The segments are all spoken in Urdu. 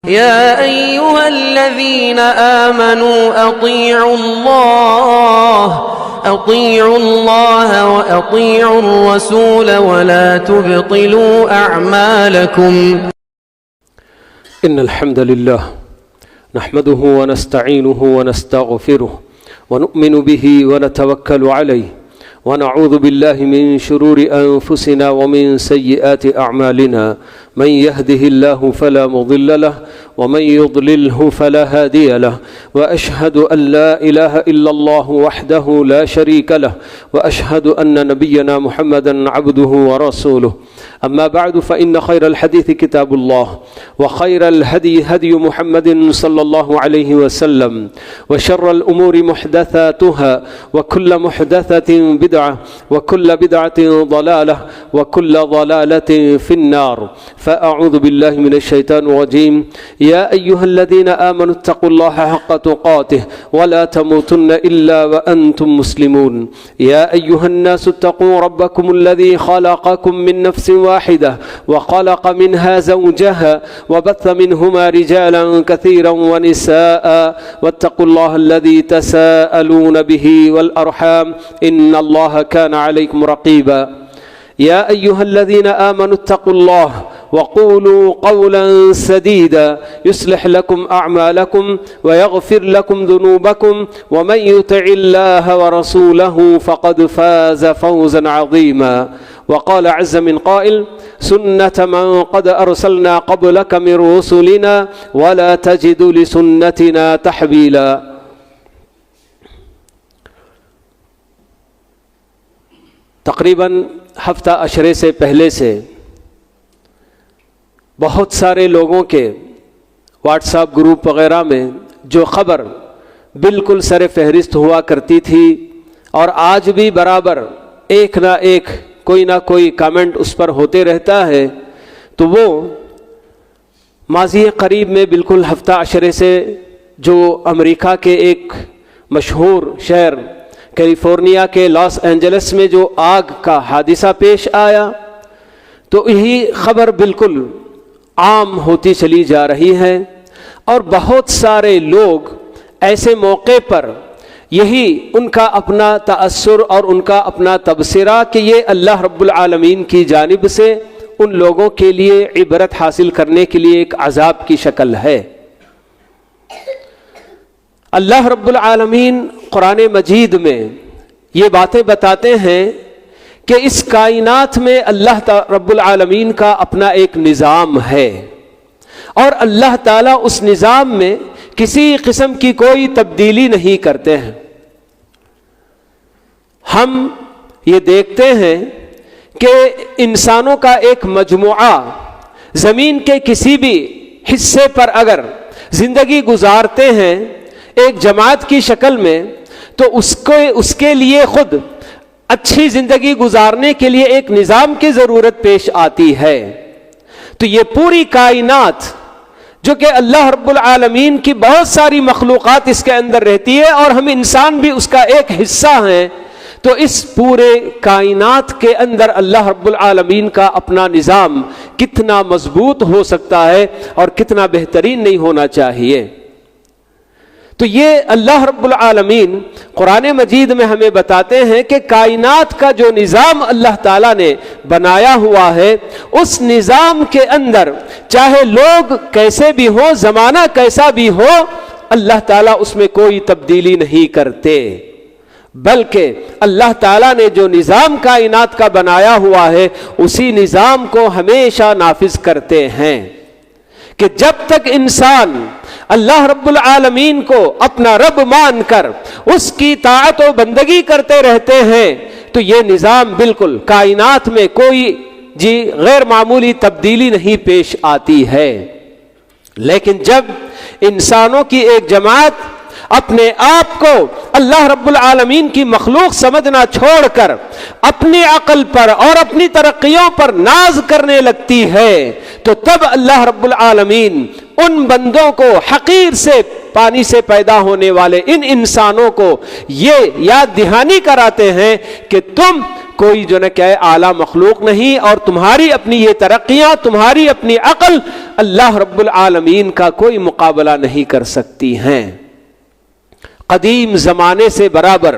يا أيها الذين آمنوا أطيعوا الله وأطيعوا الرسول ولا تبطلوا أعمالكم. إن الحمد لله نحمده ونستعينه ونستغفره ونؤمن به ونتوكل عليه ونعوذ بالله من شرور أنفسنا ومن سيئات أعمالنا. من يهده الله فلا مضل له ومن يضلله فلا هادي له، وأشهد أن لا إله إلا الله وحده لا شريك له، وأشهد أن نبينا محمدا عبده ورسوله. أما بعد، فإن خير الحديث كتاب الله، وخير الهدي هدي محمد صلى الله عليه وسلم، وشر الأمور محدثاتها، وكل محدثة بدعة، وكل بدعة ضلالة، وكل ضلالة في النار. فأعوذ بالله من الشيطان الرجيم. يا أيها الذين آمنوا اتقوا الله حق تقاته ولا تموتن إلا وأنتم مسلمون. يا أيها الناس اتقوا ربكم الذي خلقكم من نفس واحدة وخلق منها زوجها وبث منهما رجالا كثيرا ونساء، واتقوا الله الذي تساءلون به والأرحام إن الله كان عليكم رقيبا. يا أيها الذين آمنوا اتقوا الله وقولوا قولا سديدا يصلح لكم أعمالكم ويغفر لكم ذنوبكم، ومن يطع الله ورسوله فقد فاز فوزا عظيما. وقال عز من قائل: سنة من قد أرسلنا قبلك من رسلنا ولا تجد لسنتنا تحويلا. تقریباً ہفتہ عشرے سے پہلے سے بہت سارے لوگوں کے واٹس ایپ گروپ وغیرہ میں جو خبر بالکل سر فہرست ہوا کرتی تھی، اور آج بھی برابر ایک نہ ایک کوئی نہ کوئی کامنٹ اس پر ہوتے رہتا ہے، تو وہ ماضی قریب میں بالکل ہفتہ عشرے سے جو امریکہ کے ایک مشہور شہر کیلیفورنیا کے لاس اینجلس میں جو آگ کا حادثہ پیش آیا، تو یہی خبر بالکل عام ہوتی چلی جا رہی ہے، اور بہت سارے لوگ ایسے موقع پر یہی ان کا اپنا تأثر اور ان کا اپنا تبصرہ کہ یہ اللہ رب العالمین کی جانب سے ان لوگوں کے لیے عبرت حاصل کرنے کے لیے ایک عذاب کی شکل ہے۔ اللہ رب العالمین قرآن مجید میں یہ باتیں بتاتے ہیں کہ اس کائنات میں اللہ رب العالمین کا اپنا ایک نظام ہے، اور اللہ تعالیٰ اس نظام میں کسی قسم کی کوئی تبدیلی نہیں کرتے ہیں۔ ہم یہ دیکھتے ہیں کہ انسانوں کا ایک مجموعہ زمین کے کسی بھی حصے پر اگر زندگی گزارتے ہیں ایک جماعت کی شکل میں، تو اس کے لیے خود اچھی زندگی گزارنے کے لیے ایک نظام کی ضرورت پیش آتی ہے۔ تو یہ پوری کائنات جو کہ اللہ رب العالمین کی بہت ساری مخلوقات اس کے اندر رہتی ہے، اور ہم انسان بھی اس کا ایک حصہ ہیں، تو اس پورے کائنات کے اندر اللہ رب العالمین کا اپنا نظام کتنا مضبوط ہو سکتا ہے اور کتنا بہترین نہیں ہونا چاہیے۔ تو یہ اللہ رب العالمین قرآن مجید میں ہمیں بتاتے ہیں کہ کائنات کا جو نظام اللہ تعالیٰ نے بنایا ہوا ہے، اس نظام کے اندر چاہے لوگ کیسے بھی ہوں، زمانہ کیسا بھی ہو، اللہ تعالیٰ اس میں کوئی تبدیلی نہیں کرتے، بلکہ اللہ تعالیٰ نے جو نظام کائنات کا بنایا ہوا ہے اسی نظام کو ہمیشہ نافذ کرتے ہیں، کہ جب تک انسان اللہ رب العالمین کو اپنا رب مان کر اس کی طاعت و بندگی کرتے رہتے ہیں، تو یہ نظام بالکل کائنات میں کوئی غیر معمولی تبدیلی نہیں پیش آتی ہے۔ لیکن جب انسانوں کی ایک جماعت اپنے آپ کو اللہ رب العالمین کی مخلوق سمجھنا چھوڑ کر اپنی عقل پر اور اپنی ترقیوں پر ناز کرنے لگتی ہے، تو تب اللہ رب العالمین ان بندوں کو، حقیر سے پانی سے پیدا ہونے والے ان انسانوں کو یہ یاد دہانی کراتے ہیں کہ تم کوئی جو کیا ہے اعلیٰ مخلوق نہیں، اور تمہاری اپنی یہ ترقیاں، تمہاری اپنی عقل اللہ رب العالمین کا کوئی مقابلہ نہیں کر سکتی ہیں۔ قدیم زمانے سے برابر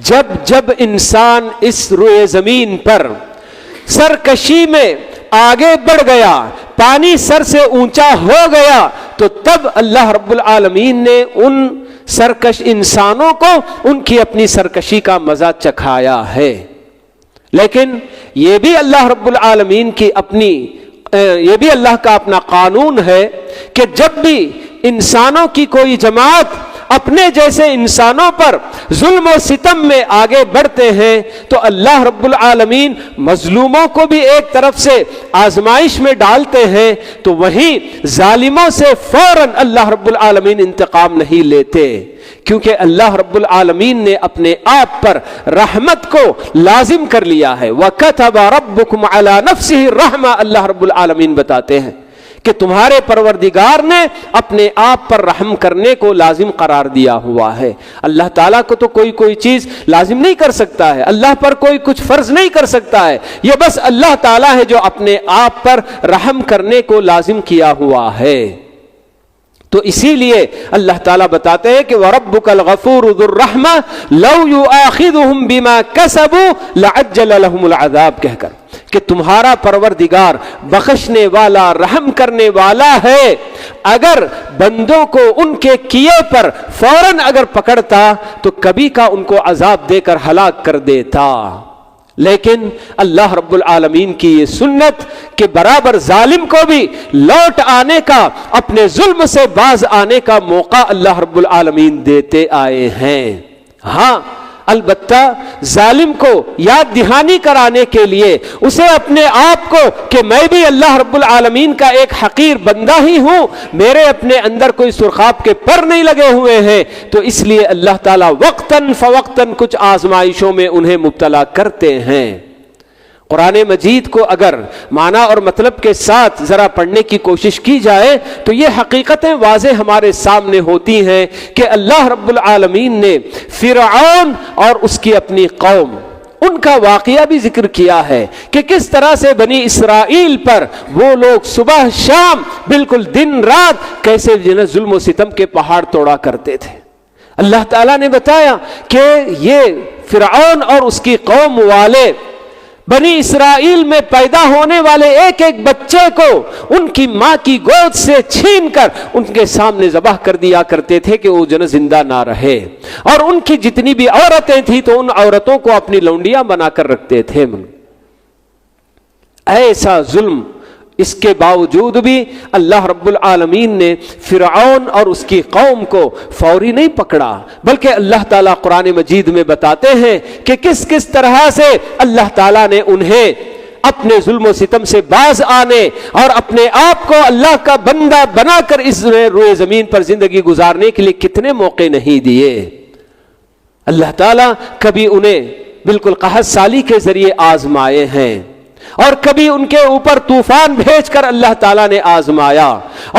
جب جب انسان اس روئے زمین پر سرکشی میں آگے بڑھ گیا، پانی سر سے اونچا ہو گیا، تو تب اللہ رب العالمین نے ان سرکش انسانوں کو ان کی اپنی سرکشی کا مزہ چکھایا ہے۔ لیکن یہ بھی اللہ رب العالمین کی اپنی یہ بھی اللہ کا اپنا قانون ہے کہ جب بھی انسانوں کی کوئی جماعت اپنے جیسے انسانوں پر ظلم و ستم میں آگے بڑھتے ہیں تو اللہ رب العالمین مظلوموں کو بھی ایک طرف سے آزمائش میں ڈالتے ہیں، تو وہیں ظالموں سے فوراً اللہ رب العالمین انتقام نہیں لیتے، کیونکہ اللہ رب العالمین نے اپنے آپ پر رحمت کو لازم کر لیا ہے۔ وَكَتَبَ رَبُّكُمْ عَلَى نَفْسِهِ الرَّحْمَةَ اللہ رب العالمین بتاتے ہیں کہ تمہارے پروردگار نے اپنے آپ پر رحم کرنے کو لازم قرار دیا ہوا ہے۔ اللہ تعالیٰ کو تو کوئی چیز لازم نہیں کر سکتا ہے، اللہ پر کوئی کچھ فرض نہیں کر سکتا ہے، یہ بس اللہ تعالیٰ ہے جو اپنے آپ پر رحم کرنے کو لازم کیا ہوا ہے۔ تو اسی لیے اللہ تعالیٰ بتاتے ہیں کہ وَرَبُّكَ الْغَفُورُ ذُو الرَّحْمَةِ لَوْ يُؤَاخِذُهُم بِمَا كَسَبُوا لَعَجَّلَ لَهُمُ الْعَذَابَ کہہ کر کہ تمہارا پروردگار بخشنے والا، رحم کرنے والا ہے، اگر بندوں کو ان کے کیے پر فوراً اگر پکڑتا تو کبھی کا ان کو عذاب دے کر ہلاک کر دیتا۔ لیکن اللہ رب العالمین کی یہ سنت کہ برابر ظالم کو بھی لوٹ آنے کا، اپنے ظلم سے باز آنے کا موقع اللہ رب العالمین دیتے آئے ہیں۔ ہاں البتہ ظالم کو یاد دہانی کرانے کے لیے اسے اپنے آپ کو کہ میں بھی اللہ رب العالمین کا ایک حقیر بندہ ہی ہوں، میرے اپنے اندر کوئی سرخاب کے پر نہیں لگے ہوئے ہیں، تو اس لیے اللہ تعالیٰ وقتاً فوقتاً کچھ آزمائشوں میں انہیں مبتلا کرتے ہیں۔ قرآن مجید کو اگر معنی اور مطلب کے ساتھ ذرا پڑھنے کی کوشش کی جائے تو یہ حقیقتیں واضح ہمارے سامنے ہوتی ہیں کہ اللہ رب العالمین نے فرعون اور اس کی اپنی قوم، ان کا واقعہ بھی ذکر کیا ہے کہ کس طرح سے بنی اسرائیل پر وہ لوگ صبح شام بالکل دن رات کیسے ظلم و ستم کے پہاڑ توڑا کرتے تھے۔ اللہ تعالیٰ نے بتایا کہ یہ فرعون اور اس کی قوم والے بنی اسرائیل میں پیدا ہونے والے ایک ایک بچے کو ان کی ماں کی گود سے چھین کر ان کے سامنے ذبح کر دیا کرتے تھے کہ وہ زندہ نہ رہے، اور ان کی جتنی بھی عورتیں تھیں تو ان عورتوں کو اپنی لونڈیاں بنا کر رکھتے تھے۔ ایسا ظلم، اس کے باوجود بھی اللہ رب العالمین نے فرعون اور اس کی قوم کو فوری نہیں پکڑا، بلکہ اللہ تعالیٰ قرآن مجید میں بتاتے ہیں کہ کس کس طرح سے اللہ تعالیٰ نے انہیں اپنے ظلم و ستم سے باز آنے اور اپنے آپ کو اللہ کا بندہ بنا کر اس روئے زمین پر زندگی گزارنے کے لیے کتنے موقع نہیں دیے۔ اللہ تعالیٰ کبھی انہیں بالکل قحط سالی کے ذریعے آزمائے ہیں، اور کبھی ان کے اوپر طوفان بھیج کر اللہ تعالیٰ نے آزمایا،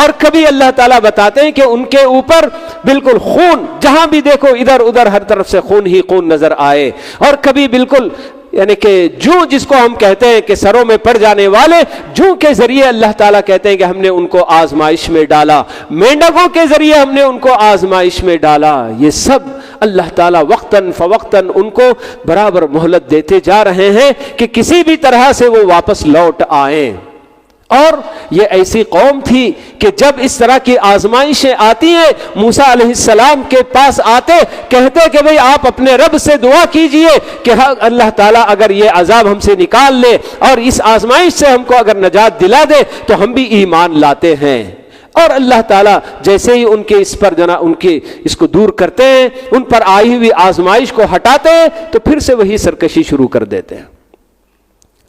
اور کبھی اللہ تعالیٰ بتاتے ہیں کہ ان کے اوپر بالکل خون، جہاں بھی دیکھو ادھر ادھر ہر طرف سے خون ہی خون نظر آئے، اور کبھی بالکل یعنی کہ جوں جس کو ہم کہتے ہیں کہ سروں میں پڑ جانے والے جوں کے ذریعے اللہ تعالیٰ کہتے ہیں کہ ہم نے ان کو آزمائش میں ڈالا، مینڈکوں کے ذریعے ہم نے ان کو آزمائش میں ڈالا۔ یہ سب اللہ تعالیٰ وقتاً فوقتاً ان کو برابر مہلت دیتے جا رہے ہیں کہ کسی بھی طرح سے وہ واپس لوٹ آئیں۔ اور یہ ایسی قوم تھی کہ جب اس طرح کی آزمائشیں آتی ہیں موسیٰ علیہ السلام کے پاس آتے، کہتے کہ بھئی آپ اپنے رب سے دعا کیجئے کہ اللہ تعالیٰ اگر یہ عذاب ہم سے نکال لے اور اس آزمائش سے ہم کو اگر نجات دلا دے تو ہم بھی ایمان لاتے ہیں۔ اور اللہ تعالیٰ جیسے ہی ان کے اس پر ان کے اس کو دور کرتے ہیں، ان پر آئی ہوئی آزمائش کو ہٹاتے ہیں، تو پھر سے وہی سرکشی شروع کر دیتے ہیں۔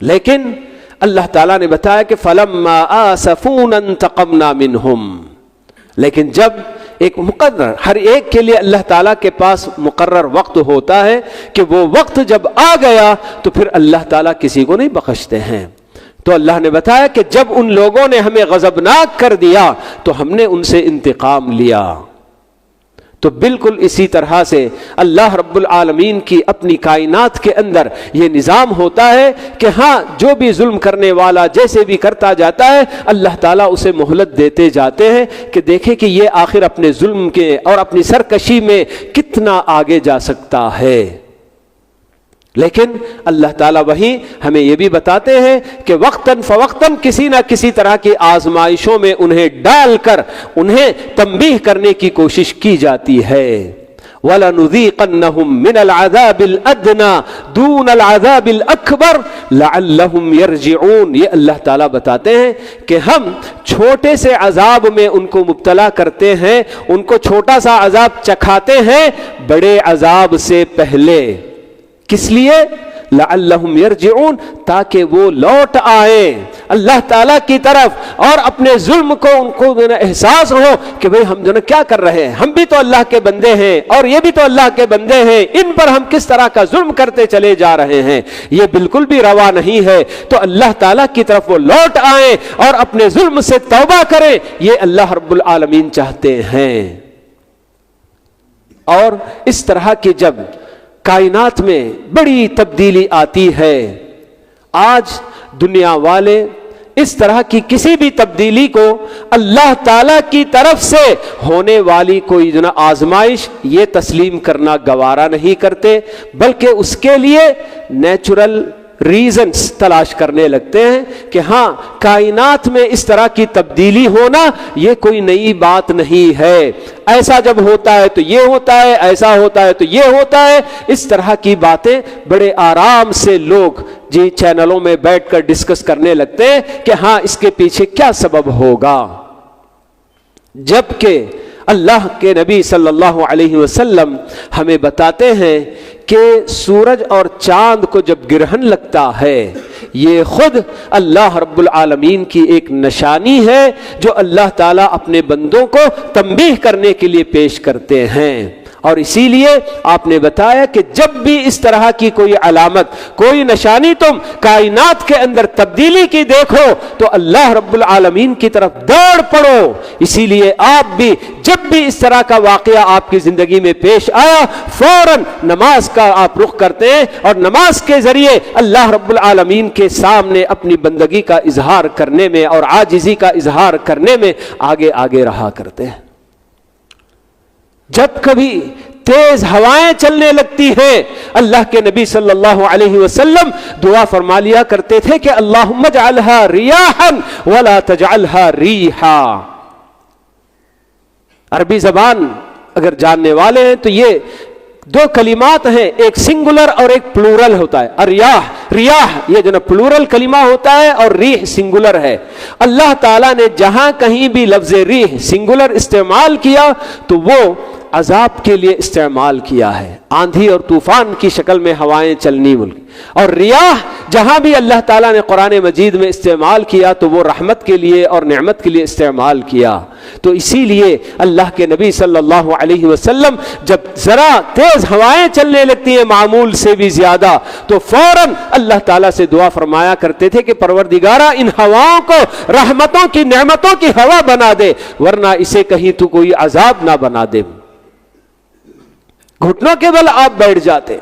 لیکن اللہ تعالیٰ نے بتایا کہ فَلَمَّا آسَفُونَا انتَقَمْنَا مِنْهُمْ، لیکن جب ایک مقرر، ہر ایک کے لیے اللہ تعالیٰ کے پاس مقرر وقت ہوتا ہے کہ وہ وقت جب آ گیا تو پھر اللہ تعالیٰ کسی کو نہیں بخشتے ہیں۔ تو اللہ نے بتایا کہ جب ان لوگوں نے ہمیں غضبناک کر دیا تو ہم نے ان سے انتقام لیا۔ تو بالکل اسی طرح سے اللہ رب العالمین کی اپنی کائنات کے اندر یہ نظام ہوتا ہے کہ ہاں جو بھی ظلم کرنے والا جیسے بھی کرتا جاتا ہے اللہ تعالیٰ اسے مہلت دیتے جاتے ہیں کہ دیکھیں کہ یہ آخر اپنے ظلم کے اور اپنی سرکشی میں کتنا آگے جا سکتا ہے. لیکن اللہ تعالیٰ وہیں ہمیں یہ بھی بتاتے ہیں کہ وقتاً فوقتاً کسی نہ کسی طرح کی آزمائشوں میں انہیں ڈال کر انہیں تنبیہ کرنے کی کوشش کی جاتی ہے. وَلَنُذِيقَنَّهُم مِّنَ الْعَذَابِ الْأَدْنَىٰ دُونَ الْعَذَابِ الْأَكْبَرِ لَعَلَّهُمْ يَرْجِعُونَ. یہ اللہ تعالیٰ بتاتے ہیں کہ ہم چھوٹے سے عذاب میں ان کو مبتلا کرتے ہیں, ان کو چھوٹا سا عذاب چکھاتے ہیں بڑے عذاب سے پہلے. کس لیے؟ لعلہم یرجعون, تاکہ وہ لوٹ آئیں اللہ تعالیٰ کی طرف اور اپنے ظلم کو ان کو احساس ہو کہ بھئی ہم جو کیا کر رہے ہیں, ہم بھی تو اللہ کے بندے ہیں اور یہ بھی تو اللہ کے بندے ہیں, ان پر ہم کس طرح کا ظلم کرتے چلے جا رہے ہیں, یہ بالکل بھی روا نہیں ہے. تو اللہ تعالیٰ کی طرف وہ لوٹ آئیں اور اپنے ظلم سے توبہ کریں, یہ اللہ رب العالمین چاہتے ہیں. اور اس طرح کی جب کائنات میں بڑی تبدیلی آتی ہے, آج دنیا والے اس طرح کی کسی بھی تبدیلی کو اللہ تعالیٰ کی طرف سے ہونے والی کوئی آزمائش یہ تسلیم کرنا گوارا نہیں کرتے, بلکہ اس کے لیے نیچرل ریزنز تلاش کرنے لگتے ہیں کہ ہاں کائنات میں اس طرح کی تبدیلی ہونا یہ کوئی نئی بات نہیں ہے, ایسا جب ہوتا ہے تو یہ ہوتا ہے, ایسا ہوتا ہے تو یہ ہوتا ہے. اس طرح کی باتیں بڑے آرام سے لوگ چینلوں میں بیٹھ کر ڈسکس کرنے لگتے ہیں کہ ہاں اس کے پیچھے کیا سبب ہوگا, جبکہ اللہ کے نبی صلی اللہ علیہ وسلم ہمیں بتاتے ہیں کہ سورج اور چاند کو جب گرہن لگتا ہے یہ خود اللہ رب العالمین کی ایک نشانی ہے جو اللہ تعالیٰ اپنے بندوں کو تنبیہ کرنے کے لیے پیش کرتے ہیں. اور اسی لیے آپ نے بتایا کہ جب بھی اس طرح کی کوئی علامت, کوئی نشانی تم کائنات کے اندر تبدیلی کی دیکھو تو اللہ رب العالمین کی طرف دوڑ پڑو. اسی لیے آپ بھی جب بھی اس طرح کا واقعہ آپ کی زندگی میں پیش آیا فوراً نماز کا آپ رخ کرتے ہیں اور نماز کے ذریعے اللہ رب العالمین کے سامنے اپنی بندگی کا اظہار کرنے میں اور عاجزی کا اظہار کرنے میں آگے آگے رہا کرتے ہیں. جب کبھی تیز ہوائیں چلنے لگتی ہیں اللہ کے نبی صلی اللہ علیہ وسلم دعا فرما لیا کرتے تھے کہ اللہم اجعلها ریاحا ولا تجعلها ریحا. عربی زبان اگر جاننے والے ہیں تو یہ دو کلمات ہیں, ایک سنگولر اور ایک پلورل ہوتا ہے. الریاح, ریاح یہ جو نا پلورل کلمہ ہوتا ہے اور ریح سنگولر ہے. اللہ تعالیٰ نے جہاں کہیں بھی لفظ ریح سنگولر استعمال کیا تو وہ عذاب کے لیے استعمال کیا ہے, آندھی اور طوفان کی شکل میں ہوائیں چلنی ملک. اور ریاح جہاں بھی اللہ تعالیٰ نے قرآن مجید میں استعمال کیا تو وہ رحمت کے لیے اور نعمت کے لیے استعمال کیا. تو اسی لیے اللہ کے نبی صلی اللہ علیہ وسلم جب ذرا تیز ہوائیں چلنے لگتی ہیں معمول سے بھی زیادہ تو فوراً اللہ تعالیٰ سے دعا فرمایا کرتے تھے کہ پروردگارہ ان ہواؤں کو رحمتوں کی نعمتوں کی ہوا بنا دے, ورنہ اسے کہیں تو کوئی عذاب نہ بنا دے. گھٹنوں کے بل آپ بیٹھ جاتے.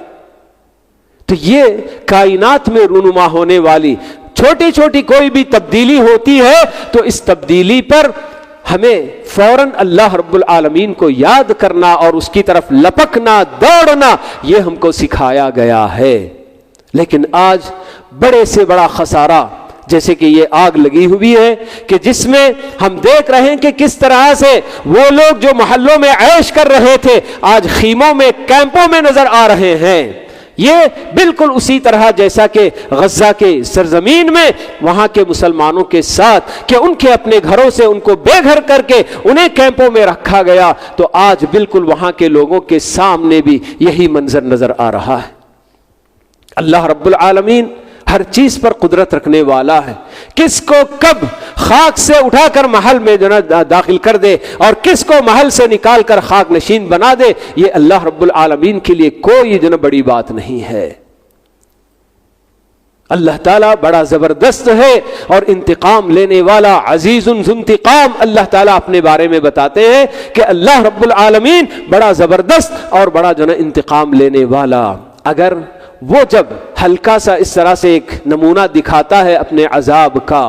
تو یہ کائنات میں رونما ہونے والی چھوٹی چھوٹی کوئی بھی تبدیلی ہوتی ہے تو اس تبدیلی پر ہمیں فوراً اللہ رب العالمین کو یاد کرنا اور اس کی طرف لپکنا, دوڑنا, یہ ہم کو سکھایا گیا ہے. لیکن آج بڑے سے بڑا خسارہ جیسے کہ یہ آگ لگی ہوئی ہے کہ جس میں ہم دیکھ رہے ہیں کہ کس طرح سے وہ لوگ جو محلوں میں عیش کر رہے تھے آج خیموں میں, کیمپوں میں نظر آ رہے ہیں. یہ بالکل اسی طرح جیسا کہ غزہ کے سرزمین میں وہاں کے مسلمانوں کے ساتھ کہ ان کے اپنے گھروں سے ان کو بے گھر کر کے انہیں کیمپوں میں رکھا گیا, تو آج بالکل وہاں کے لوگوں کے سامنے بھی یہی منظر نظر آ رہا ہے. اللہ رب العالمین ہر چیز پر قدرت رکھنے والا ہے, کس کو کب خاک سے اٹھا کر محل میں داخل کر دے اور کس کو محل سے نکال کر خاک نشین بنا دے, یہ اللہ رب العالمین کے لیے کوئی بڑی بات نہیں ہے. اللہ تعالیٰ بڑا زبردست ہے اور انتقام لینے والا، عزیز ذو انتقام اللہ تعالیٰ اپنے بارے میں بتاتے ہیں کہ اللہ رب العالمین بڑا زبردست اور بڑا جو نا انتقام لینے والا۔ اگر وہ جب ہلکا سا اس طرح سے ایک نمونہ دکھاتا ہے اپنے عذاب کا،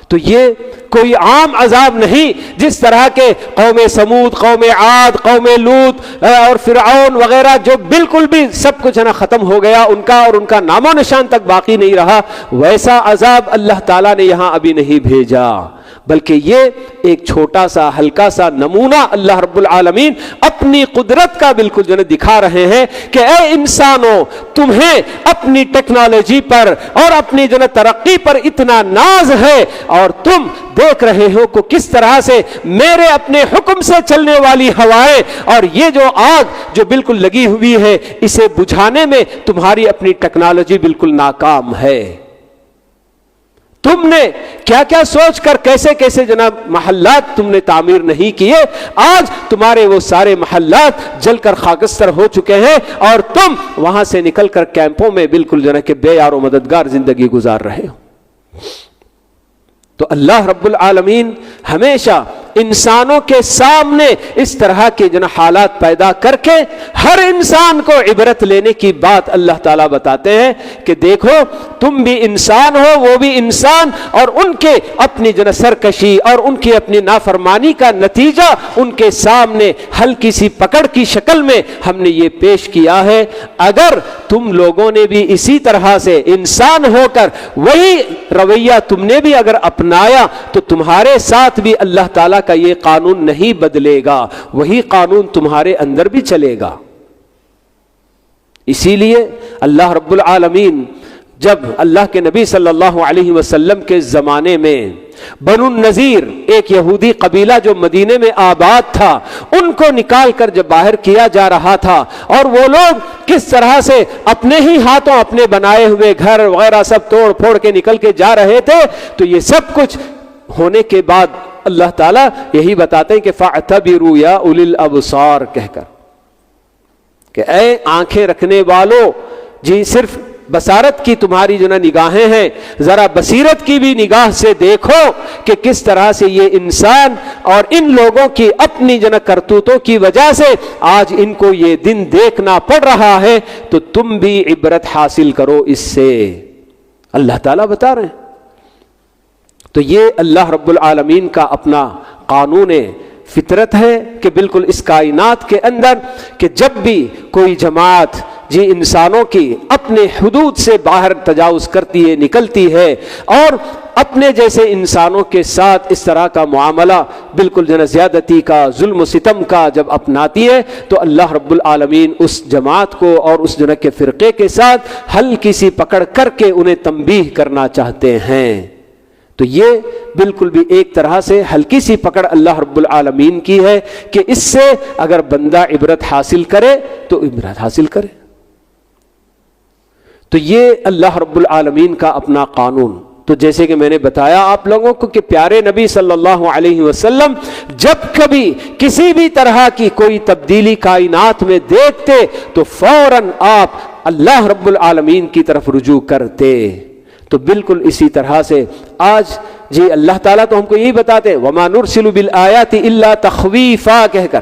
تو یہ کوئی عام عذاب نہیں جس طرح کے قوم سمود، قوم عاد، قوم لوط اور فرعون وغیرہ جو بالکل بھی سب کچھ ہے نا ختم ہو گیا ان کا، اور ان کا نام و نشان تک باقی نہیں رہا، ویسا عذاب اللہ تعالیٰ نے یہاں ابھی نہیں بھیجا، بلکہ یہ ایک چھوٹا سا ہلکا سا نمونہ اللہ رب العالمین اپنی قدرت کا بالکل جو ہے دکھا رہے ہیں کہ اے انسانوں، تمہیں اپنی ٹیکنالوجی پر اور اپنی جو ہے ترقی پر اتنا ناز ہے، اور تم دیکھ رہے ہو کہ کس طرح سے میرے اپنے حکم سے چلنے والی ہوائیں اور یہ جو آگ جو بالکل لگی ہوئی ہے اسے بجھانے میں تمہاری اپنی ٹیکنالوجی بالکل ناکام ہے۔ تم نے کیا کیا سوچ کر کیسے کیسے جناب محلات تم نے تعمیر نہیں کیے، آج تمہارے وہ سارے محلات جل کر خاکستر ہو چکے ہیں اور تم وہاں سے نکل کر کیمپوں میں بالکل جناب کہ بے یار و مددگار زندگی گزار رہے ہو۔ تو اللہ رب العالمین ہمیشہ انسانوں کے سامنے اس طرح کے جن حالات پیدا کر کے ہر انسان کو عبرت لینے کی بات اللہ تعالیٰ بتاتے ہیں کہ دیکھو تم بھی انسان ہو، وہ بھی انسان، اور ان کے اپنی جن سرکشی اور ان کی اپنی نافرمانی کا نتیجہ ان کے سامنے ہلکی سی پکڑ کی شکل میں ہم نے یہ پیش کیا ہے۔ اگر تم لوگوں نے بھی اسی طرح سے انسان ہو کر وہی رویہ تم نے بھی اگر اپنایا تو تمہارے ساتھ بھی اللہ تعالیٰ کا یہ قانون نہیں بدلے گا، وہی قانون تمہارے اندر بھی چلے گا۔ اسی لیے اللہ رب العالمین جب اللہ کے نبی صلی اللہ علیہ وسلم کے زمانے میں بنو النذیر ایک یہودی قبیلہ جو مدینے میں آباد تھا ان کو نکال کر جب باہر کیا جا رہا تھا اور وہ لوگ کس طرح سے اپنے ہی ہاتھوں اپنے بنائے ہوئے گھر وغیرہ سب توڑ پھوڑ کے نکل کے جا رہے تھے، تو یہ سب کچھ ہونے کے بعد اللہ تعالیٰ یہی بتاتے ہیں کہ فَاعْتَبِرُوا يَا أُولِي الْأَبْصَارِ کہہ کر کہ اے آنکھیں رکھنے والو، جی صرف بصارت کی تمہاری جو نگاہیں ہیں، ذرا بصیرت کی بھی نگاہ سے دیکھو کہ کس طرح سے یہ انسان اور ان لوگوں کی اپنی کرتوتوں کی وجہ سے آج ان کو یہ دن دیکھنا پڑ رہا ہے، تو تم بھی عبرت حاصل کرو اس سے، اللہ تعالیٰ بتا رہے ہیں۔ تو یہ اللہ رب العالمین کا اپنا قانون فطرت ہے کہ بالکل اس کائنات کے اندر کہ جب بھی کوئی جماعت جی انسانوں کی اپنے حدود سے باہر تجاوز کرتی ہے، نکلتی ہے اور اپنے جیسے انسانوں کے ساتھ اس طرح کا معاملہ بالکل زیادتی کا، ظلم و ستم کا جب اپناتی ہے، تو اللہ رب العالمین اس جماعت کو اور اس کے فرقے کے ساتھ ہلکی سی پکڑ کر کے انہیں تنبیہ کرنا چاہتے ہیں۔ تو یہ بالکل بھی ایک طرح سے ہلکی سی پکڑ اللہ رب العالمین کی ہے کہ اس سے اگر بندہ عبرت حاصل کرے تو عبرت حاصل کرے۔ تو یہ اللہ رب العالمین کا اپنا قانون۔ تو جیسے کہ میں نے بتایا آپ لوگوں کو کہ پیارے نبی صلی اللہ علیہ وسلم جب کبھی کسی بھی طرح کی کوئی تبدیلی کائنات میں دیکھتے تو فوراً آپ اللہ رب العالمین کی طرف رجوع کرتے۔ تو بالکل اسی طرح سے آج جی اللہ تعالیٰ تو ہم کو یہی بتاتے ہیں وَمَا نُرْسِلُ بِالْآيَاتِ إِلَّا تَخْوِيفًا کہہ کر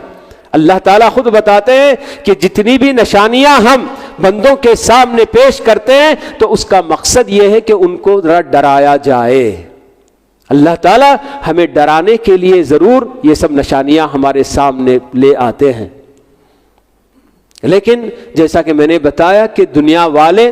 اللہ تعالیٰ خود بتاتے ہیں کہ جتنی بھی نشانیاں ہم بندوں کے سامنے پیش کرتے ہیں تو اس کا مقصد یہ ہے کہ ان کو ذرا ڈرایا جائے۔ اللہ تعالیٰ ہمیں ڈرانے کے لیے ضرور یہ سب نشانیاں ہمارے سامنے لے آتے ہیں، لیکن جیسا کہ میں نے بتایا کہ دنیا والے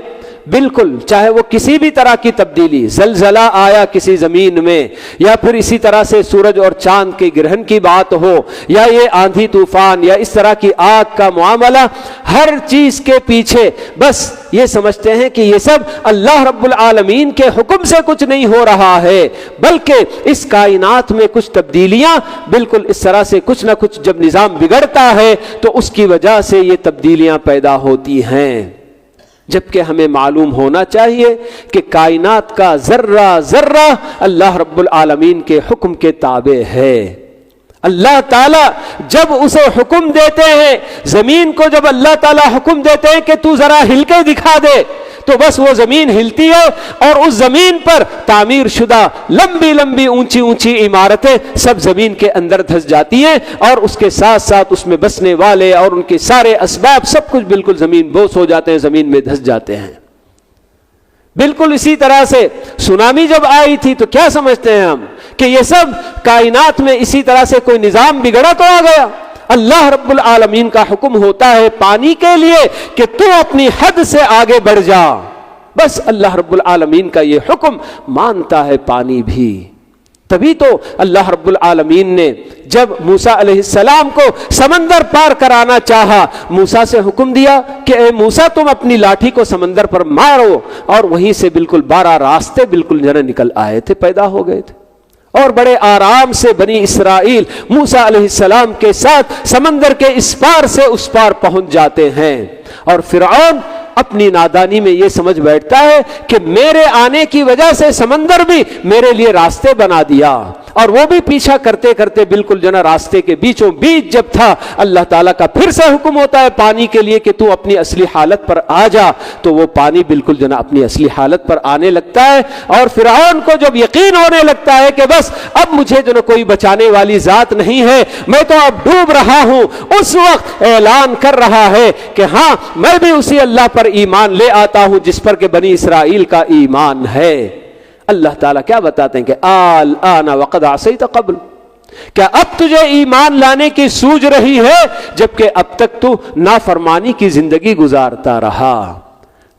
بالکل چاہے وہ کسی بھی طرح کی تبدیلی، زلزلہ آیا کسی زمین میں، یا پھر اسی طرح سے سورج اور چاند کے گرہن کی بات ہو، یا یہ آندھی طوفان یا اس طرح کی آگ کا معاملہ، ہر چیز کے پیچھے بس یہ سمجھتے ہیں کہ یہ سب اللہ رب العالمین کے حکم سے کچھ نہیں ہو رہا ہے، بلکہ اس کائنات میں کچھ تبدیلیاں بالکل اس طرح سے کچھ نہ کچھ جب نظام بگڑتا ہے تو اس کی وجہ سے یہ تبدیلیاں پیدا ہوتی ہیں۔ جبکہ ہمیں معلوم ہونا چاہیے کہ کائنات کا ذرہ ذرہ اللہ رب العالمین کے حکم کے تابع ہے۔ اللہ تعالیٰ جب اسے حکم دیتے ہیں، زمین کو جب اللہ تعالیٰ حکم دیتے ہیں کہ تو ذرا ہل کے دکھا دے، تو بس وہ زمین ہلتی ہے اور اس زمین پر تعمیر شدہ لمبی لمبی اونچی اونچی عمارتیں سب زمین کے اندر دھس جاتی ہیں، اور اس کے ساتھ ساتھ اس میں بسنے والے اور ان کے سارے اسباب سب کچھ بالکل زمین بوس ہو جاتے ہیں، زمین میں دھس جاتے ہیں۔ بالکل اسی طرح سے سونامی جب آئی تھی تو کیا سمجھتے ہیں ہم کہ یہ سب کائنات میں اسی طرح سے کوئی نظام بگڑا تو آ گیا؟ اللہ رب العالمین کا حکم ہوتا ہے پانی کے لیے کہ تو اپنی حد سے آگے بڑھ جا، بس اللہ رب العالمین کا یہ حکم مانتا ہے پانی بھی۔ تبھی تو اللہ رب العالمین نے جب موسیٰ علیہ السلام کو سمندر پار کرانا چاہا، موسیٰ سے حکم دیا کہ اے موسیٰ تم اپنی لاٹھی کو سمندر پر مارو، اور وہیں سے بالکل 12 راستے بالکل جنہیں نکل آئے تھے، پیدا ہو گئے تھے، اور بڑے آرام سے بنی اسرائیل موسیٰ علیہ السلام کے ساتھ سمندر کے اس پار سے اس پار پہنچ جاتے ہیں۔ اور فرعون اپنی نادانی میں یہ سمجھ بیٹھتا ہے کہ میرے آنے کی وجہ سے سمندر بھی میرے لیے راستے بنا دیا، اور وہ بھی پیچھا کرتے کرتے بالکل جنا راستے کے بیچوں بیچ جب تھا، اللہ تعالیٰ کا پھر سے حکم ہوتا ہے پانی کے لیے کہ تو اپنی اصلی حالت پر آ جا، تو وہ پانی بالکل جنا اپنی اصلی حالت پر آنے لگتا ہے، اور فرعون کو جب یقین ہونے لگتا ہے کہ بس اب مجھے جو کوئی بچانے والی ذات نہیں ہے، میں تو اب ڈوب رہا ہوں، اس وقت اعلان کر رہا ہے کہ ہاں میں بھی اسی اللہ پر ایمان لے آتا ہوں جس پر کہ بنی اسرائیل کا ایمان ہے۔ اللہ تعالیٰ کیا بتاتے ہیں کہ آن وقد عصیت قبل، کیا اب تجھے ایمان لانے کی سوج رہی ہے جبکہ اب تک تو نافرمانی کی زندگی گزارتا رہا۔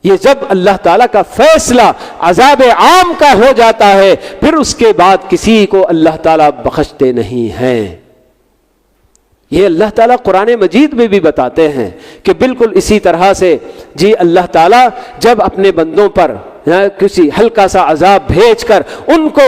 یہ جب اللہ تعالیٰ کا فیصلہ عذاب عام کا ہو جاتا ہے پھر اس کے بعد کسی کو اللہ تعالیٰ بخشتے نہیں ہیں۔ یہ اللہ تعالیٰ قرآن مجید میں بھی بتاتے ہیں کہ بالکل اسی طرح سے جی اللہ تعالیٰ جب اپنے بندوں پر کسی ہلکا سا عذاب بھیج کر ان کو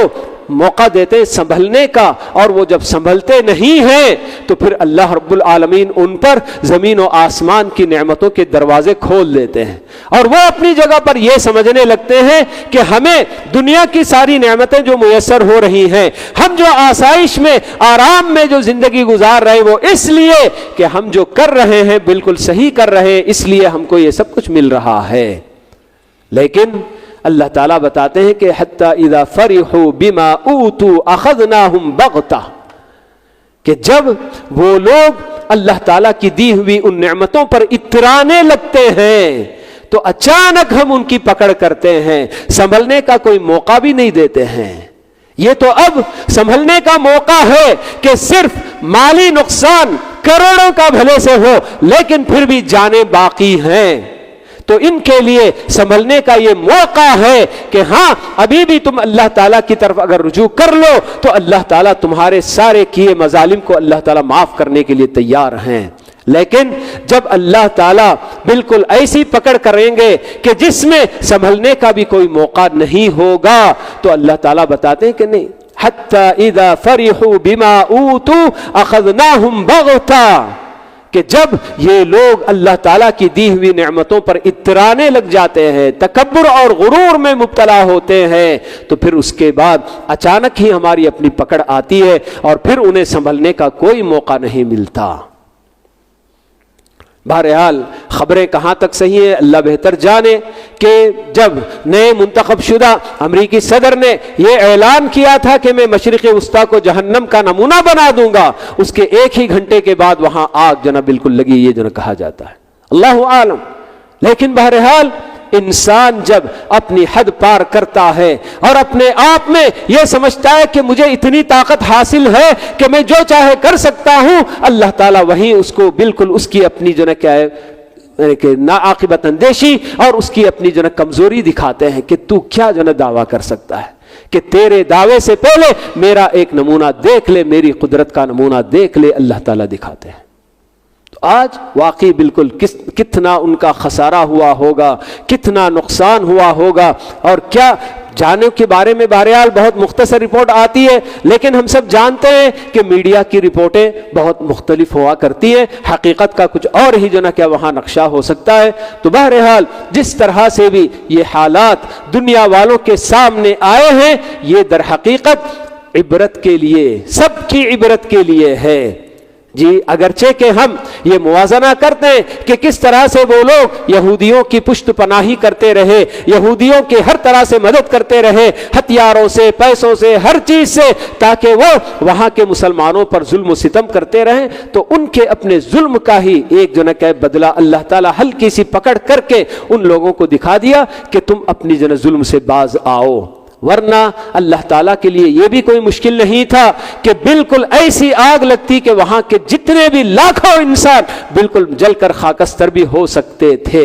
موقع دیتے سنبھلنے کا، اور وہ جب سنبھلتے نہیں ہیں تو پھر اللہ رب العالمین ان پر زمین و آسمان کی نعمتوں کے دروازے کھول دیتے ہیں، اور وہ اپنی جگہ پر یہ سمجھنے لگتے ہیں کہ ہمیں دنیا کی ساری نعمتیں جو میسر ہو رہی ہیں، ہم جو آسائش میں آرام میں جو زندگی گزار رہے وہ اس لیے کہ ہم جو کر رہے ہیں بالکل صحیح کر رہے ہیں، اس لیے ہم کو یہ سب کچھ مل رہا ہے۔ لیکن اللہ تعالیٰ بتاتے ہیں کہ حتی اذا فرحوا بما اوتوا اخذناہم بغتہ، کہ جب وہ لوگ اللہ تعالیٰ کی دی ہوئی ان نعمتوں پر اترانے لگتے ہیں تو اچانک ہم ان کی پکڑ کرتے ہیں، سنبھلنے کا کوئی موقع بھی نہیں دیتے ہیں۔ یہ تو اب سنبھلنے کا موقع ہے کہ صرف مالی نقصان کروڑوں کا بھلے سے ہو لیکن پھر بھی جانیں باقی ہیں، تو ان کے لیے سنبھلنے کا یہ موقع ہے کہ ہاں ابھی بھی تم اللہ تعالیٰ کی طرف اگر رجوع کر لو تو اللہ تعالیٰ تمہارے سارے کیے مظالم کو اللہ تعالیٰ معاف کرنے کے لیے تیار ہیں۔ لیکن جب اللہ تعالیٰ بالکل ایسی پکڑ کریں گے کہ جس میں سنبھلنے کا بھی کوئی موقع نہیں ہوگا تو اللہ تعالیٰ بتاتے ہیں کہ نہیں، حتی اذا فرحوا بما اوتوا اخذناہم بغتہ، کہ جب یہ لوگ اللہ تعالیٰ کی دی ہوئی نعمتوں پر اترانے لگ جاتے ہیں، تکبر اور غرور میں مبتلا ہوتے ہیں، تو پھر اس کے بعد اچانک ہی ہماری اپنی پکڑ آتی ہے اور پھر انہیں سنبھلنے کا کوئی موقع نہیں ملتا۔ بہرحال خبریں کہاں تک صحیح ہیں اللہ بہتر جانے کہ جب نئے منتخب شدہ امریکی صدر نے یہ اعلان کیا تھا کہ میں مشرق وسطیٰ کو جہنم کا نمونہ بنا دوں گا، اس کے 1 ہی گھنٹے کے بعد وہاں آگ جناب بالکل لگی، یہ جناب کہا جاتا ہے، اللہ عالم۔ لیکن بہرحال انسان جب اپنی حد پار کرتا ہے اور اپنے آپ میں یہ سمجھتا ہے کہ مجھے اتنی طاقت حاصل ہے کہ میں جو چاہے کر سکتا ہوں، اللہ تعالیٰ وہیں اس کو بالکل اس کی اپنی جو ہے کیا ہے کہ ناعاقبت اندیشی اور اس کی اپنی جو ہے کمزوری دکھاتے ہیں کہ تو کیا جو ہے دعویٰ کر سکتا ہے، کہ تیرے دعوے سے پہلے میرا ایک نمونہ دیکھ لے، میری قدرت کا نمونہ دیکھ لے، اللہ تعالیٰ دکھاتے ہیں۔ آج واقعی بالکل کتنا ان کا خسارہ ہوا ہوگا، کتنا نقصان ہوا ہوگا، اور کیا جانوں کے بارے میں بہرحال بہت مختصر رپورٹ آتی ہے، لیکن ہم سب جانتے ہیں کہ میڈیا کی رپورٹیں بہت مختلف ہوا کرتی ہیں، حقیقت کا کچھ اور ہی جو نا کیا وہاں نقشہ ہو سکتا ہے۔ تو بہرحال جس طرح سے بھی یہ حالات دنیا والوں کے سامنے آئے ہیں، یہ در حقیقت عبرت کے لیے، سب کی عبرت کے لیے ہے جی اگرچہ کہ ہم یہ موازنہ کرتے ہیں کہ کس طرح سے وہ لوگ یہودیوں کی پشت پناہی کرتے رہے، یہودیوں کی ہر طرح سے مدد کرتے رہے، ہتھیاروں سے، پیسوں سے، ہر چیز سے، تاکہ وہ وہاں کے مسلمانوں پر ظلم و ستم کرتے رہیں، تو ان کے اپنے ظلم کا ہی ایک جو ہے بدلہ اللہ تعالیٰ ہلکی سی پکڑ کر کے ان لوگوں کو دکھا دیا کہ تم اپنی جو ظلم سے باز آؤ۔ ورنہ اللہ تعالیٰ کے لیے یہ بھی کوئی مشکل نہیں تھا کہ بالکل ایسی آگ لگتی کہ وہاں کے جتنے بھی لاکھوں انسان بالکل جل کر خاکستر بھی ہو سکتے تھے۔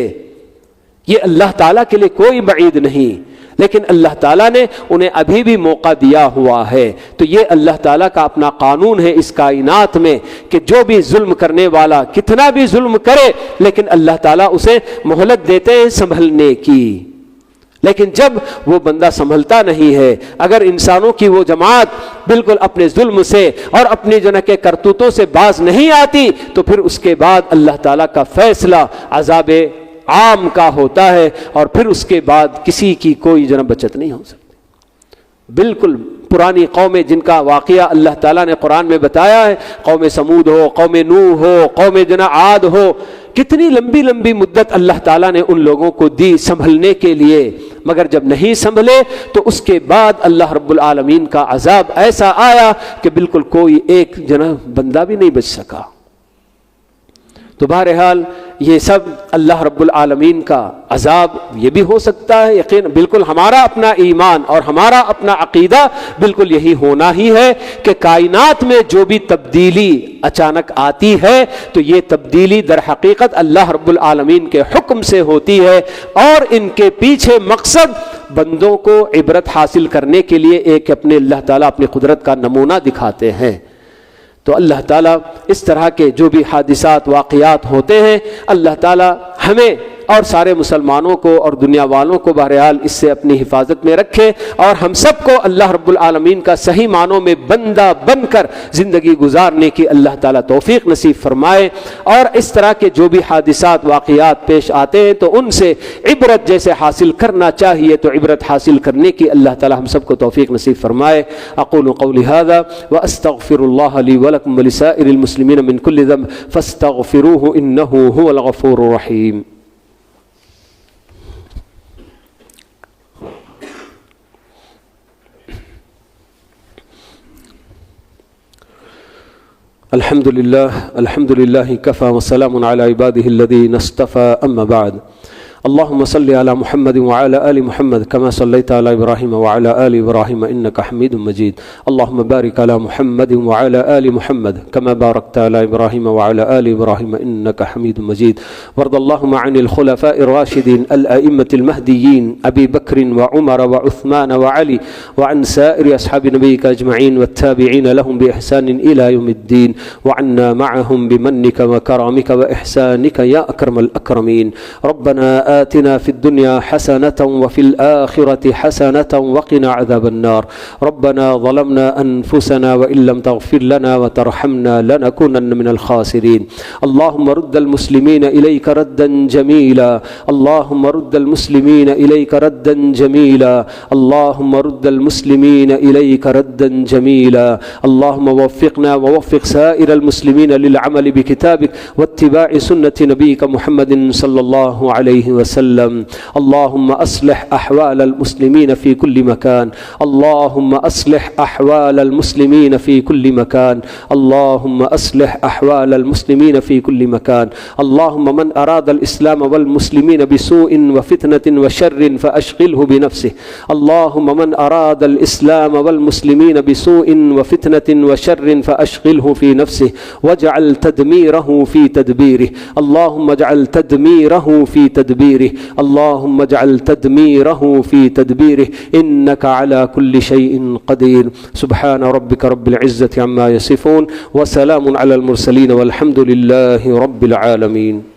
یہ اللہ تعالیٰ کے لیے کوئی بعید نہیں، لیکن اللہ تعالیٰ نے انہیں ابھی بھی موقع دیا ہوا ہے۔ تو یہ اللہ تعالیٰ کا اپنا قانون ہے اس کائنات میں کہ جو بھی ظلم کرنے والا کتنا بھی ظلم کرے، لیکن اللہ تعالیٰ اسے مہلت دیتے ہیں سنبھلنے کی۔ لیکن جب وہ بندہ سنبھلتا نہیں ہے، اگر انسانوں کی وہ جماعت بالکل اپنے ظلم سے اور اپنی جو ہے کرتوتوں سے باز نہیں آتی، تو پھر اس کے بعد اللہ تعالیٰ کا فیصلہ عذاب عام کا ہوتا ہے، اور پھر اس کے بعد کسی کی کوئی جو بچت نہیں ہو سکتی۔ بالکل پرانی قومیں جن کا واقعہ اللہ تعالیٰ نے قرآن میں بتایا ہے، قوم سمود ہو، قوم نوح ہو، قوم عاد ہو، کتنی لمبی لمبی مدت اللہ تعالیٰ نے ان لوگوں کو دی سنبھلنے کے لیے، مگر جب نہیں سنبھلے تو اس کے بعد اللہ رب العالمین کا عذاب ایسا آیا کہ بالکل کوئی ایک بندہ بھی نہیں بچ سکا۔ تو بہرحال یہ سب اللہ رب العالمین کا عذاب یہ بھی ہو سکتا ہے، یقین بالکل ہمارا اپنا ایمان اور ہمارا اپنا عقیدہ بالکل یہی ہونا ہی ہے کہ کائنات میں جو بھی تبدیلی اچانک آتی ہے تو یہ تبدیلی در حقیقت اللہ رب العالمین کے حکم سے ہوتی ہے، اور ان کے پیچھے مقصد بندوں کو عبرت حاصل کرنے کے لیے ایک اپنے اللہ تعالیٰ اپنی قدرت کا نمونہ دکھاتے ہیں۔ تو اللہ تعالیٰ اس طرح کے جو بھی حادثات واقعات ہوتے ہیں، اللہ تعالیٰ ہمیں اور سارے مسلمانوں کو اور دنیا والوں کو بہرحال اس سے اپنی حفاظت میں رکھے، اور ہم سب کو اللہ رب العالمین کا صحیح معنوں میں بندہ بن کر زندگی گزارنے کی اللہ تعالیٰ توفیق نصیب فرمائے۔ اور اس طرح کے جو بھی حادثات واقعات پیش آتے ہیں تو ان سے عبرت جیسے حاصل کرنا چاہیے تو عبرت حاصل کرنے کی اللہ تعالیٰ ہم سب کو توفیق نصیب فرمائے۔ اقول قولی ھذا واستغفر اللہ لی ولکم ولسائر المسلمین من کل ذنب فاستغفروہ انہ ھو الغفور الرحیم۔ الحمد لله كفى وسلام على عباده الذين اصطفى أما بعد اللهم صل على محمد وعلى آل محمد كما صليت على إبراهيم وعلى آل إبراهيم إنك حميد مجيد اللهم بارك على محمد وعلى آل محمد كما باركت على إبراهيم وعلى آل إبراهيم إنك حميد مجيد وارض اللهم عن الخلفاء الراشدين الأئمة المهديين أبي بكر وعمر وعثمان وعلي وعن سائر أصحاب نبيك أجمعين والتابعين لهم بإحسان إلى يوم الدين وعنا معهم بمنك وكرمك وإحسانك يا أكرم الأكرمين ربنا آتنا في الدنيا حسنة وفي الآخرة حسنة وقنا عذاب النار ربنا ظلمنا أنفسنا وإن لم تغفر لنا وترحمنا لنكونن من الخاسرين اللهم رد المسلمين إليك ردا جميلا اللهم رد المسلمين إليك ردا جميلا اللهم رد المسلمين إليك ردا جميلا اللهم وفقنا ووفق سائر المسلمين للعمل بكتابك واتباع سنة نبيك محمد صلى الله عليه وسلم اللهم أصلح أحوال المسلمين في كل مكان اللهم أصلح أحوال المسلمين في كل مكان اللهم أصلح أحوال المسلمين في كل مكان اللهم من أراد الإسلام والمسلمين بسوء وفتنة وشر فأشغله بنفسه اللهم من أراد الإسلام والمسلمين بسوء وفتنة وشر فأشغله في نفسه واجعل تدميره في تدبيره اللهم اجعل تدميره في تدبيره اللهم اجعل تدميره في تدبيره إنك على كل شيء قدير سبحان ربك رب العزة عما يصفون وسلام على المرسلين والحمد لله رب العالمين